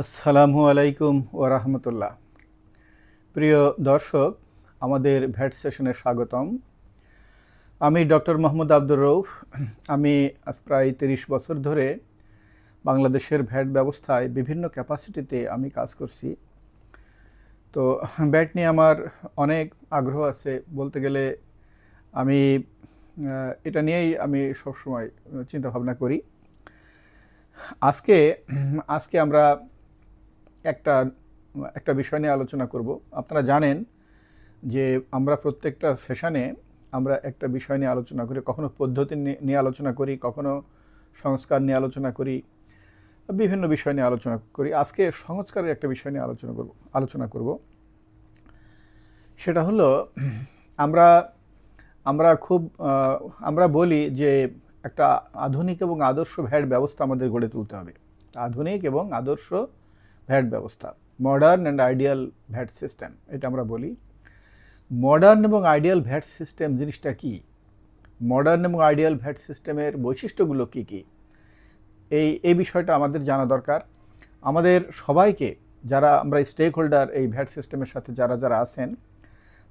আসসালামু আলাইকুম ওয়া রাহমাতুল্লাহ। প্রিয় দর্শক, আমাদের ভ্যাট সেশনে স্বাগতম। আমি ডক্টর মোহাম্মদ আব্দুর রউফ। আমি আজ প্রায় ৩০ বছর ধরে বাংলাদেশের ভ্যাট ব্যবস্থায় বিভিন্ন ক্যাপাসিটিতে আমি কাজ করছি। তো ভ্যাট নিয়ে আমার অনেক আগ্রহ আছে। বলতে গেলে আমি এটা নিয়েই আমি সবসময় চিন্তা ভাবনা করি। আজকে আজকে আমরা একটা একটা বিষয় নিয়ে আলোচনা করব। আপনারা জানেন যে আমরা প্রত্যেকটা সেশনে আমরা একটা বিষয় নিয়ে আলোচনা করি, কখনো পদ্ধতি নিয়ে আলোচনা করি, কখনো সংস্কার নিয়ে আলোচনা করি, বিভিন্ন বিষয় নিয়ে আলোচনা করি। আজকে সংস্কারের একটা বিষয় নিয়ে আলোচনা করব। সেটা হলো আমরা আমরা খুব আমরা বলি যে একটা আধুনিক এবং আদর্শ ভ্যাট ব্যবস্থা আমাদের গড়ে তুলতে হবে। আধুনিক এবং আদর্শ ভ্যাট ব্যবস্থা, modern and ideal VAT system, এটা আমরা বলি। মডার্ন এবং আইডিয়াল ভ্যাট সিস্টেম জিনিসটা কি? মডার্ন এবং আইডিয়াল ভ্যাট সিস্টেমের বৈশিষ্ট্যগুলো কি কি? এই বিষয়টা আমাদের জানা দরকার। আমাদের সবাইকে, যারা আমরা স্টেক হোল্ডার এই ভ্যাট সিস্টেমের সাথে যারা যারা আছেন,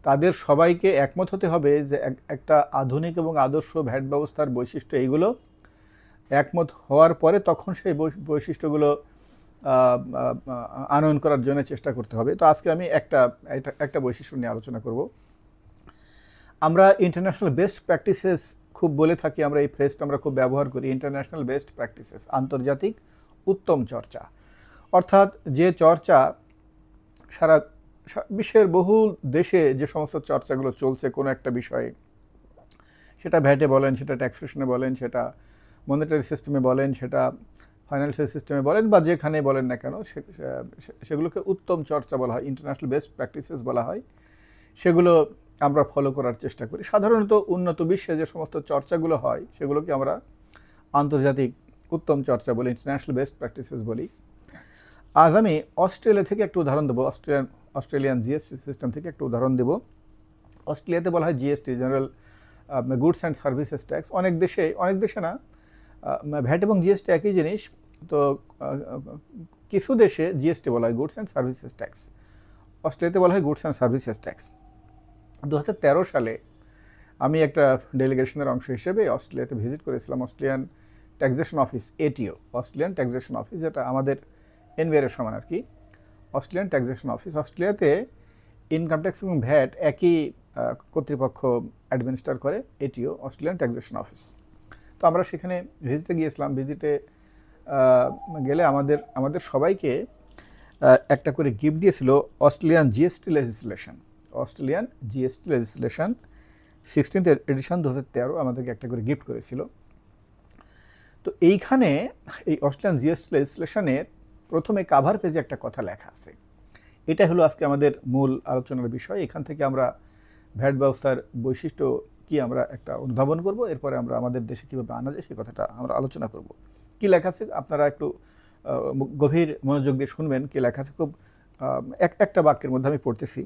তাদের সবাইকে একমত হতে হবে যে একটা আধুনিক এবং আদর্শ ভ্যাট ব্যবস্থার বৈশিষ্ট্য এইগুলো। একমত হওয়ার পরে তখন সেই বৈশিষ্ট্যগুলো আনয়ন করার জন্য চেষ্টা করতে হবে। তো আজকে আমি একটা বৈশিষ্ট্য নিয়ে আলোচনা করব। আমরা ইন্টারন্যাশনাল বেস্ট প্র্যাকটিসেস খুব বলে থাকি, আমরা এই ফ্রেজটা আমরা খুব ব্যবহার করি। ইন্টারন্যাশনাল বেস্ট প্র্যাকটিসেস, আন্তর্জাতিক উত্তম চর্চা। অর্থাৎ যে চর্চা সারা বিশ্বের বহু দেশে যে সমস্ত চর্চাগুলো চলছে কোনো একটা বিষয়ে, সেটা ভ্যাটে বলেন, সেটা ট্যাক্সেশনে বলেন, সেটা মনিটারি সিস্টেমে বলেন, সেটা ফাইন্যান্সিয়াল সিস্টেমে বলেন, বা যেখানে বলেন না কেন, সেগুলোকে উত্তম চর্চা বলা হয়, ইন্টারন্যাশনাল বেস্ট প্র্যাকটিসেস বলা হয়। সেগুলো আমরা ফলো করার চেষ্টা করি। সাধারণত উন্নত বিশ্বে যে সমস্ত চর্চাগুলো হয় সেগুলোকে আমরা আন্তর্জাতিক উত্তম চর্চা বলি, ইন্টারন্যাশনাল বেস্ট প্র্যাকটিসেস বলি। আজ আমি অস্ট্রেলিয়া থেকে একটু উদাহরণ দেবো, অস্ট্রেলিয়ান জিএসটি সিস্টেম থেকে একটু উদাহরণ দেব। অস্ট্রেলিয়াতে বলা হয় GST, general goods and services tax. অনেক দেশে না, ভ্যাট এবং জিএসটি একই জিনিস। তো কিছু দেশে জিএসটি বলা হয় গুডস অ্যান্ড সার্ভিসেস ট্যাক্স, অস্ট্রেলিয়াতে বলা হয় গুডস অ্যান্ড সার্ভিসেস ট্যাক্স। 2013 সালে আমি একটা ডেলিগেশনের অংশ হিসেবে অস্ট্রেলিয়াতে ভিজিট করেছিলাম। অস্ট্রেলিয়ান ট্যাক্সেশন অফিস, এটিও, অস্ট্রেলিয়ান ট্যাক্সেশন অফিস, যেটা আমাদের এনবিআর সমান আর কি। অস্ট্রেলিয়ান ট্যাক্সেশন অফিস, অস্ট্রেলিয়াতে ইনকাম ট্যাক্স এবং ভ্যাট একই কর্তৃপক্ষ অ্যাডমিনিস্টার করে, এটিও, অস্ট্রেলিয়ান ট্যাক্সেশন অফিস। তো আমরা সেখানে ভিজিটে গিয়েছিলাম। ভিজিটে গেলে আমাদের সবাইকে একটা করে গিফট দিয়েছিল Australian GST legislation. Australian GST legislation 16th edition 2013 আমাদেরকে একটা করে গিফট করেছিল। তো এইখানে এই অস্ট্রেলিয়ান জিএসটি লেজিসলেশনের প্রথমে কাভার পেজে একটা কথা লেখা আছে। এটা হলো আজকে আমাদের মূল আলোচনার বিষয়। এখান থেকে আমরা ভ্যাট ব্যবস্থার বৈশিষ্ট্য কি আমরা একটা উদ্ভাবন করব, এরপরে আমরা আমাদের দেশে কীভাবে আনা যায় সেই কথাটা আমরা আলোচনা করব। কি লেখা আছে আপনারা একটু গভীর মনোযোগ দিয়ে শুনবেন। কি লেখা আছে, খুব একটা বাক্যের মধ্যে আমি পড়তেছি।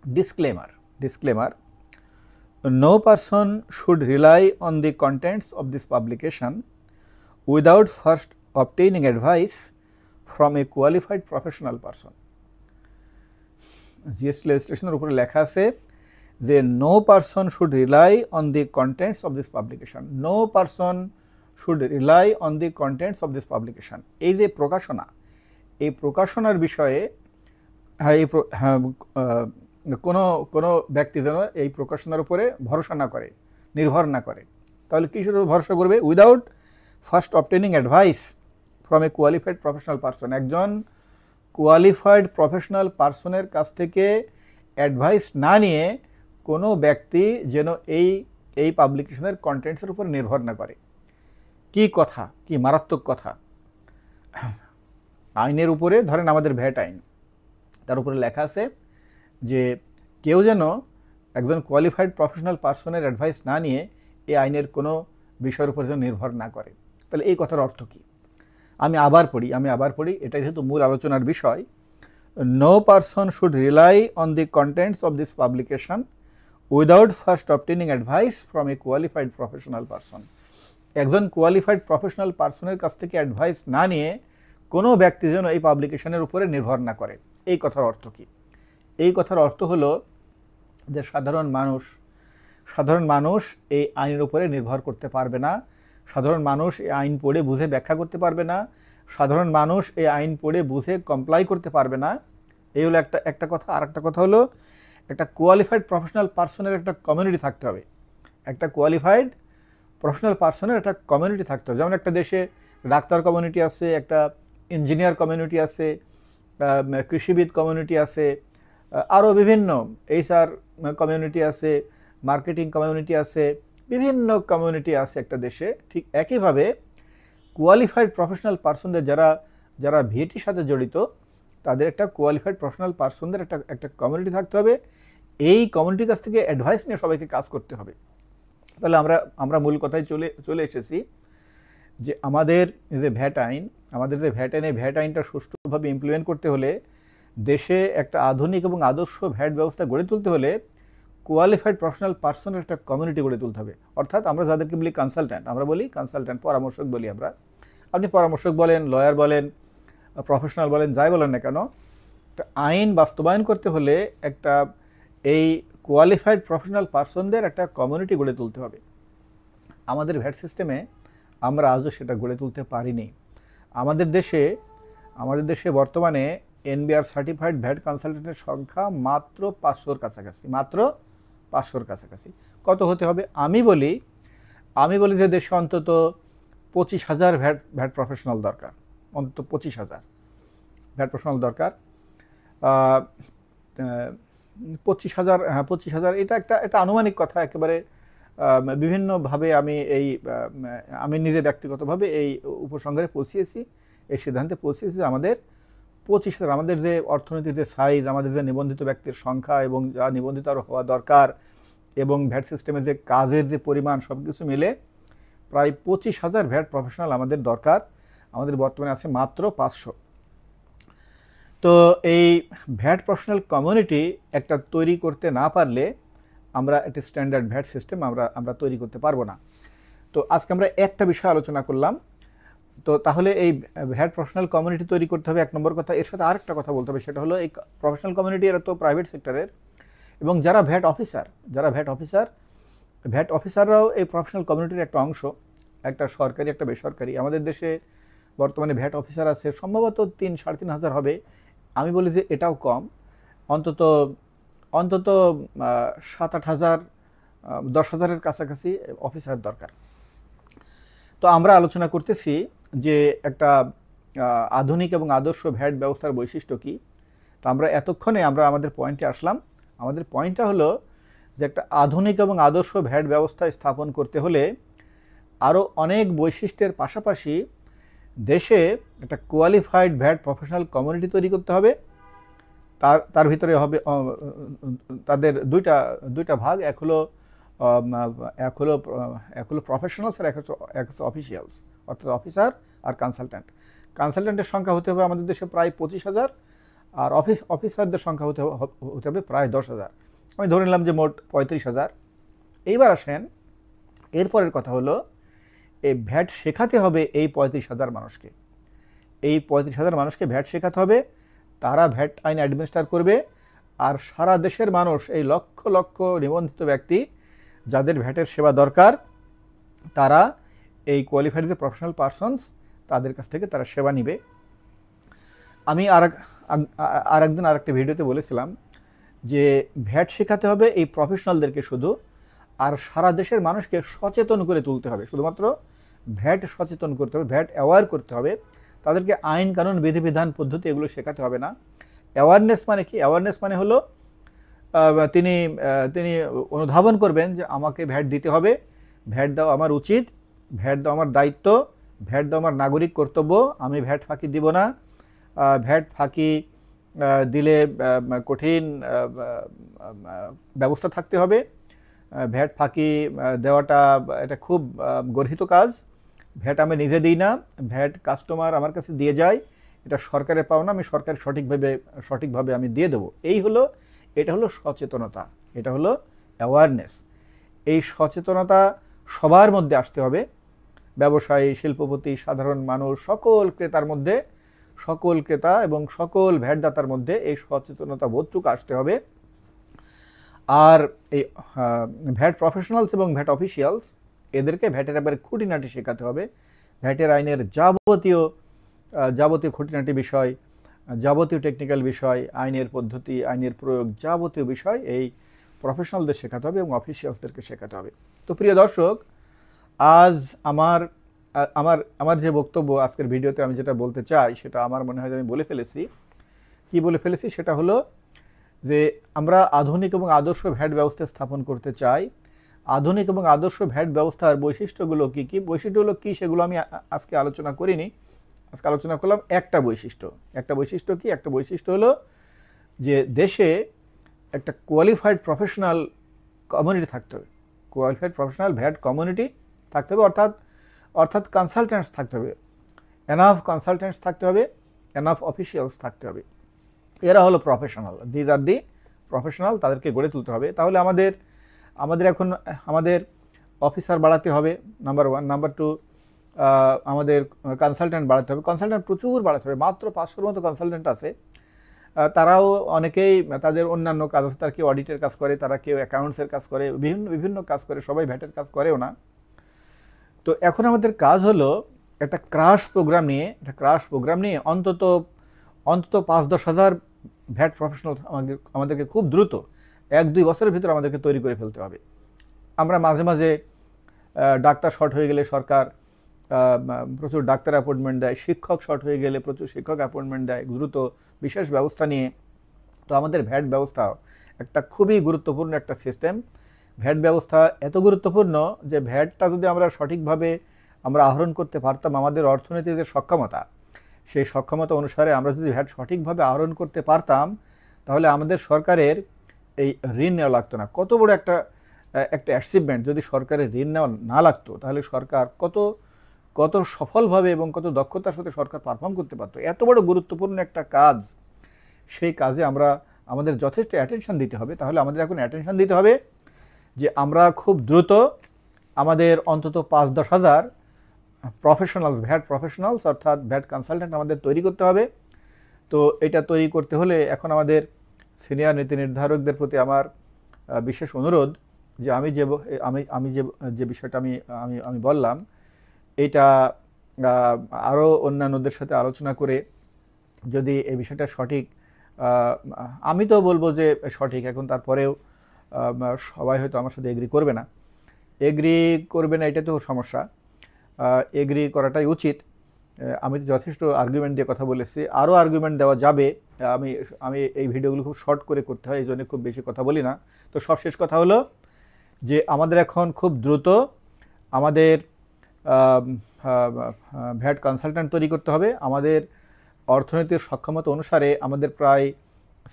Disclaimer, no person should rely on the contents of this publication without first obtaining advice from a qualified professional person. GST লেজিসলেশনের উপরে লেখা আছে যে no person should rely on the contents of this publication. No person should rely on the contents of this publication. এই যে প্রকাশনা, এই প্রকাশনার বিষয়ে কোনো ব্যক্তি যেন এই প্রকাশনার উপরে ভরসা না করে, নির্ভর না করে। তাহলে কিসের উপর ভরসা করবে? Without first obtaining advice from a qualified professional person. একজন কোয়ালিফাইড প্রফেশনাল পারসনের কাছ থেকে অ্যাডভাইস না নিয়ে কোনো ব্যক্তি যেন এই পাবলিকেশনের কন্টেন্টসের উপর নির্ভর না করে। কি কথা, কি মারাত্মক কথা! আইনের উপরে, ধরেন আমাদের ভ্যাট আইন, তার উপরে লেখা আছে যে কেউ যেন একজন কোয়ালিফাইড প্রফেশনাল পারসনের অ্যাডভাইস না নিয়ে এই আইনের কোনো বিষয়ের উপর যেন নির্ভর না করে। তাহলে এই কথার অর্থ কী? আমি আবার পড়ি, এটাই যেহেতু মূল আলোচনার বিষয়। No person should rely on the contents of this publication without first obtaining advice from a qualified professional person. একজন কোয়ালিফাইড প্রফেশনাল পারসনের কাছ থেকে অ্যাডভাইস না নিয়ে কোনো ব্যক্তি যেন এই পাবলিকেশনের উপরে নির্ভর না করে। এই কথার অর্থ কি? এই কথার অর্থ হলো যে সাধারণ মানুষ এই আইনের উপরে নির্ভর করতে পারবে না, সাধারণ মানুষ এই আইন পড়ে বুঝে ব্যাখ্যা করতে পারবে না, সাধারণ মানুষ এই আইন পড়ে বুঝে কমপ্লাই করতে পারবে না। এই হলো একটা কথা। আর একটা কথা হলো একটা কোয়ালিফাইড প্রফেশনাল পার্সনের একটা কমিউনিটি থাকতে হবে। একটা কোয়ালিফাইড প্রফেশনাল পার্সনের একটা কমিউনিটি থাকতে হবে। যেমন একটা দেশে ডাক্তার কমিউনিটি আছে, একটা ইঞ্জিনিয়ার কমিউনিটি আছে, কৃষিবিদ কমিউনিটি আছে, আরও বিভিন্ন HR কমিউনিটি আছে, মার্কেটিং কমিউনিটি আছে, বিভিন্ন কমিউনিটি আছে একটা দেশে। ঠিক একইভাবে কোয়ালিফাইড প্রফেশনাল পার্সনদের যারা ভিএটির সাথে জড়িত, তাদের একটা কোয়ালিফাইড প্রফেশনাল পার্সনদের একটা কমিউনিটি থাকতে হবে। এই কমিউনিটির কাছ থেকে অ্যাডভাইস নিয়ে সবাইকে কাজ করতে হবে। তাহলে আমরা মূল কথায় চলে এসেছি যে আমাদের যে ভ্যাট আইনটা সুষ্ঠুভাবে ইমপ্লিমেন্ট করতে হলে, দেশে একটা আধুনিক এবং আদর্শ ভ্যাট ব্যবস্থা গড়ে তুলতে হলে কোয়ালিফাইড প্রফেশনাল পার্সনের একটা কমিউনিটি গড়ে তুলতে হবে। অর্থাৎ আমরা যাদেরকে বলি কনসালট্যান্ট, পরামর্শক বলি আমরা। আপনি পরামর্শক বলেন, লয়ার বলেন, প্রফেশনাল বলেন, যাই বলেন না কেন, একটা আইন বাস্তবায়ন করতে হলে একটা এই কোয়ালিফাইড প্রফেশনাল পার্সনদের একটা কমিউনিটি গড়ে তুলতে হবে। আমাদের ভ্যাট সিস্টেমে আমরা আজও সেটা গড়ে তুলতে পারিনি। আমাদের দেশে বর্তমানে NBR সার্টিফাইড ভ্যাট কনসালটেন্টের সংখ্যা মাত্র 500-র কাছাকাছি। কত হতে হবে? আমি বলি যে দেশে অন্তত 25,000 ভ্যাট প্রফেশনাল দরকার, অন্তত 25,000 ভ্যাট প্রফেশনাল দরকার। 25,000, হ্যাঁ 25,000, এটা আনুমানিক কথা। একেবারে বিভিন্নভাবে আমি নিজে ব্যক্তিগতভাবে এই উপসংহারে পৌঁছিয়েছি, এই সিদ্ধান্তে পৌঁছিয়েছি যে আমাদের 25,000, আমাদের যে অর্থনীতির যে সাইজ, আমাদের যে নিবন্ধিত ব্যক্তির সংখ্যা এবং যা নিবন্ধিত আরও হওয়া দরকার, এবং ভ্যাট সিস্টেমের যে কাজের যে পরিমাণ, সব কিছু মিলে প্রায় 25,000 ভ্যাট প্রফেশনাল আমাদের দরকার। আমাদের বর্তমানে আছে মাত্র 500। তো এই ভ্যাট প্রফেশনাল কমিউনিটি একটা তৈরি করতে না পারলে আমরা একটা স্ট্যান্ডার্ড ভ্যাট সিস্টেম আমরা তৈরি করতে পারবো না। তো আজকে আমরা একটা বিষয় আলোচনা করলাম। তো তাহলে এই ভ্যাট প্রফেশনাল কমিউনিটি তৈরি করতে হবে, 1 নম্বর কথা। এর সাথে আরেকটা কথা বলতে হবে, সেটা হলো এই প্রফেশনাল কমিউনিটি এরা তো প্রাইভেট সেক্টরের, এবং যারা ভ্যাট অফিসাররাও এই প্রফেশনাল কমিউনিটির একটা অংশ, একটা সরকারি একটা বেসরকারি। আমাদের দেশে বর্তমানে ভ্যাট অফিসার আছে সম্ভবত 3-3,500 হবে। আমি বলি যে এটাও কম, অন্তত 7-8,000, 10,000-এর কাছাকাছি অফিসার দরকার। তো আমরা আলোচনা করতেছি যে একটা আধুনিক এবং আদর্শ ভ্যাট ব্যবস্থার বৈশিষ্ট্য কী। তো আমরা এতক্ষণে আমাদের পয়েন্টে আসলাম। আমাদের পয়েন্টটা হলো যে একটা আধুনিক এবং আদর্শ ভ্যাট ব্যবস্থা স্থাপন করতে হলে আরও অনেক বৈশিষ্ট্যের পাশাপাশি দেশে একটা কোয়ালিফাইড ভ্যাট প্রফেশনাল কমিউনিটি তৈরি করতে হবে। তার ভিতরে হবে তাদের দুইটা ভাগ, এক হলো প্রফেশনালস আর এক হচ্ছে অফিসিয়ালস, অর্থাৎ অফিসার আর কনসালট্যান্টের সংখ্যা হতে হবে আমাদের দেশে প্রায় 25,000, আর অফিসারদের সংখ্যা হতে হবে প্রায় 10,000। আমি ধরে নিলাম যে মোট 35,000। এইবার আসেন, এরপরের কথা হলো এই ভ্যাট শেখাতে হবে এই 35,000 মানুষকে। এই 35,000 মানুষকে ভ্যাট শেখাতে হবে, তারা ভ্যাট আইন অ্যাডমিনিস্ট্রেট করবে। আর সারা দেশের মানুষ, এই লক্ষ লক্ষ নিবন্ধিত ব্যক্তি যাদের ভ্যাটের সেবা দরকার, তারা এই কোয়ালিফাইড যে প্রফেশনাল পারসনস, তাদের কাছ থেকে তারা সেবা নিবে। আমি আরেকদিন আরেকটা ভিডিওতে বলেছিলাম যে ভ্যাট শেখাতে হবে এই প্রফেশনালদেরকে শুধু, আর সারা দেশের মানুষকে সচেতন করে তুলতে হবে। শুধুমাত্র ভ্যাট সচেতন করতে হবে, ভ্যাট অ্যাওয়ার করতে হবে। তাদেরকে আইন কানুন বিধিবিধান পদ্ধতি এগুলো শেখাতে হবে না। অ্যাওয়ারনেস মানে কি? অ্যাওয়ারনেস মানে হলো তিনি অনুধাবন করবেন যে আমাকে ভ্যাট দিতে হবে, ভ্যাট দেওয়া আমার উচিত, ভ্যাট দেওয়া আমার দায়িত্ব, ভ্যাট দেওয়া আমার নাগরিক কর্তব্য, আমি ভ্যাট ফাঁকি দিব না। ভ্যাট ফাঁকি দিলে কঠিন ব্যবস্থা থাকতে হবে। ভ্যাট ফাঁকি দেওয়াটা এটা খুব গর্হিত কাজ। ভ্যাট আমি নিজে দিই না, ভ্যাট কাস্টমার আমার কাছে দিয়ে যায়, এটা সরকারের পাওনা, আমি সরকার সঠিকভাবে আমি দিয়ে দেবো। এটা হলো সচেতনতা, এটা হলো অ্যাওয়ারনেস। এই সচেতনতা সবার মধ্যে আসতে হবে, ব্যবসায়ী, শিল্পপতি, সাধারণ মানুষ, সকল ক্রেতার মধ্যে সকল ক্রেতা এবং সকল ভ্যাটদাতার মধ্যে এই সচেতনতা বোধটুকু আসতে হবে। আর এই ভ্যাট প্রফেশনালস এবং ভ্যাট অফিসিয়ালস এদেরকে ভ্যাটের ব্যাপারে খুঁটিনাটি শেখাতে হবে। ভ্যাটের আইনের যাবতীয় খুঁটিনাটি বিষয়, যাবতীয় টেকনিক্যাল বিষয়, আইনের পদ্ধতি, আইনের প্রয়োগ, যাবতীয় বিষয় এই প্রফেশনালদের শেখাতে হবে এবং অফিসিয়ালসদেরকে শেখাতে হবে। তো প্রিয় দর্শক, আজ আমার যে বক্তব্য আজকের ভিডিওতে আমি যেটা বলতে চাই সেটা আমার মনে হয় যে আমি বলে ফেলেছি। কি বলে ফেলেছি সেটা হলো যে আমরা আধুনিক এবং আদর্শ ভ্যাট ব্যবস্থা স্থাপন করতে চাই। আধুনিক এবং আদর্শ ভ্যাট ব্যবস্থার বৈশিষ্ট্যগুলো কি কি, বৈশিষ্ট্যগুলো কি সেগুলো আমি আজকে আলোচনা করিনি। আজকে আলোচনা করলাম একটা বৈশিষ্ট্য। কি একটা বৈশিষ্ট্য হলো যে দেশে একটা কোয়ালিফাইড প্রফেশনাল কমিউনিটি থাকতে হবে। কোয়ালিফাইড প্রফেশনাল ভ্যাট কমিউনিটি থাকতে হবে, অর্থাৎ কনসালটেন্টস থাকতে হবে, এনাফ কনসালটেন্টস থাকতে হবে, এনাফ অফিসিয়ালস থাকতে হবে। এরা হলো professional, these are the professional, তাদেরকে গড়ে তুলতে হবে। তাহলে আমাদের অফিসার বাড়াতে হবে, নাম্বার 1। নাম্বার 2, আমাদের কনসালটেন্ট বাড়াতে হবে। কনসালটেন্ট প্রচুর বাড়াতে হবে, মাত্র 500-র মতো কনসালটেন্ট আছে। তারাও অনেকেই তাদের অন্যান্য কাজ আছে, তারা কেউ অডিটের কাজ করে, তারা কেউ অ্যাকাউন্টসের কাজ করে, বিভিন্ন কাজ করে, সবাই ভ্যাটের কাজ করেও না। তো এখন আমাদের কাজ হলো একটা ক্রাশ প্রোগ্রাম নিয়ে অন্তত 5-10 হাজার ভ্যাট প্রফেশনাল আমাদেরকে খুব দ্রুত 1-2 বছরের ভিতরে আমাদেরকে তৈরি করে ফেলতে হবে। আমরা মাঝে মাঝে ডাক্তার শর্ট হয়ে গেলে সরকার প্রচুর ডাক্তার অ্যাপয়েন্টমেন্ট দেয়, শিক্ষক শর্ট হয়ে গেলে প্রচুর শিক্ষক অ্যাপয়েন্টমেন্ট দেয় দ্রুত বিশেষ ব্যবস্থা নিয়ে। তো আমাদের ভ্যাট ব্যবস্থা একটা খুবই গুরুত্বপূর্ণ একটা সিস্টেম। ভ্যাট ব্যবস্থা এত গুরুত্বপূর্ণ যে ভ্যাটটা যদি আমরা সঠিকভাবে আহরণ করতে পারতাম, আমাদের অর্থনীতির যে সক্ষমতা, সেই সক্ষমতা অনুসারে আমরা যদি ভ্যাট সঠিকভাবে আহরণ করতে পারতাম, তাহলে আমাদের সরকারের এই ঋণ নেওয়া লাগতো না। কত বড় একটা অ্যাচিভমেন্ট! যদি সরকারের ঋণ নেওয়া না লাগতো তাহলে সরকার কত সফলভাবে এবং কত দক্ষতার সাথে সরকার পারফর্ম করতে পারতো। এত বড় গুরুত্বপূর্ণ একটা কাজ, সেই কাজে আমাদের যথেষ্ট অ্যাটেনশন দিতে হবে। তাহলে আমাদের এখন অ্যাটেনশন দিতে হবে যে আমরা খুব দ্রুত আমাদের অন্তত 5-10 হাজার ভ্যাট প্রফেশনালস অর্থাৎ ভ্যাট কনসালটেন্ট আমাদের তৈরি করতে হবে। তো এটা তৈরি করতে হলে এখন আমাদের সিনিয়র নীতি নির্ধারকদের প্রতি আমার বিশেষ অনুরোধ যে আমি যে বিষয়টা আমি বললাম, এটা আরও অন্যান্যদের সাথে আলোচনা করে যদি এই বিষয়টা সঠিক, আমি তো বলবো যে সঠিক, এখন তারপরেও সবাই হয়তো আমার সাথে এগ্রি করবে না, এটা তো সমস্যা। এগ্রি করাটাই উচিত। আমি তো যথেষ্ট আর্গুমেন্ট দিয়ে কথা বলেছি, আরও আর্গুমেন্ট দেওয়া যাবে। আমি এই ভিডিওগুলো খুব শর্ট করে করতে হয়, এই জন্য খুব বেশি কথা বলি না। তো সবশেষ কথা হলো যে আমাদের এখন খুব দ্রুত আমাদের ভ্যাট কনসালটেন্ট তৈরি করতে হবে। আমাদের অর্থনীতির সক্ষমতা অনুসারে, আমাদের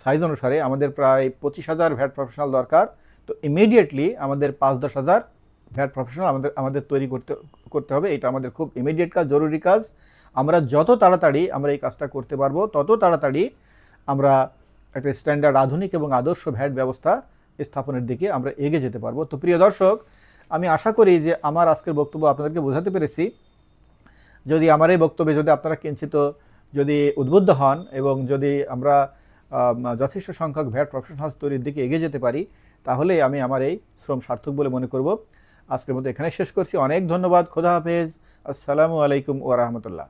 সাইজ অনুসারে আমাদের প্রায় 25,000 ভ্যাট প্রফেশনাল দরকার। তো ইমিডিয়েটলি আমাদের 5-10 হাজার ভ্যাট প্রফেশনাল আমাদের তৈরি করতে হবে। এটা আমাদের খুব ইমিডিয়েট কাজ, জরুরি কাজ। আমরা যত তাড়াতাড়ি আমরা এই কাজটা করতে পারবো, তত তাড়াতাড়ি আমরা একটা স্ট্যান্ডার্ড আধুনিক এবং আদর্শ ভ্যাট ব্যবস্থা স্থাপনের দিকে আমরা এগিয়ে যেতে পারবো। তো প্রিয় দর্শক, আমি আশা করি যে আমার আজকের বক্তব্য আপনাদেরকে বোঝাতে পেরেছি। যদি আমার এই বক্তব্যে যদি আপনারা কিঞ্চিত যদি উদ্বুদ্ধ হন এবং যদি আমরা যথেষ্ট সংখ্যক ভ্যাট প্রফেশনালস তৈরির দিকে এগিয়ে যেতে পারি, তাহলে আমি আমার এই শ্রম সার্থক বলে মনে করব। আজকের মতো এখানে শেষ করছি। অনেক ধন্যবাদ। খোদা হাফেজ। আসসালামু আলাইকুম ওয়া রাহমাতুল্লাহ।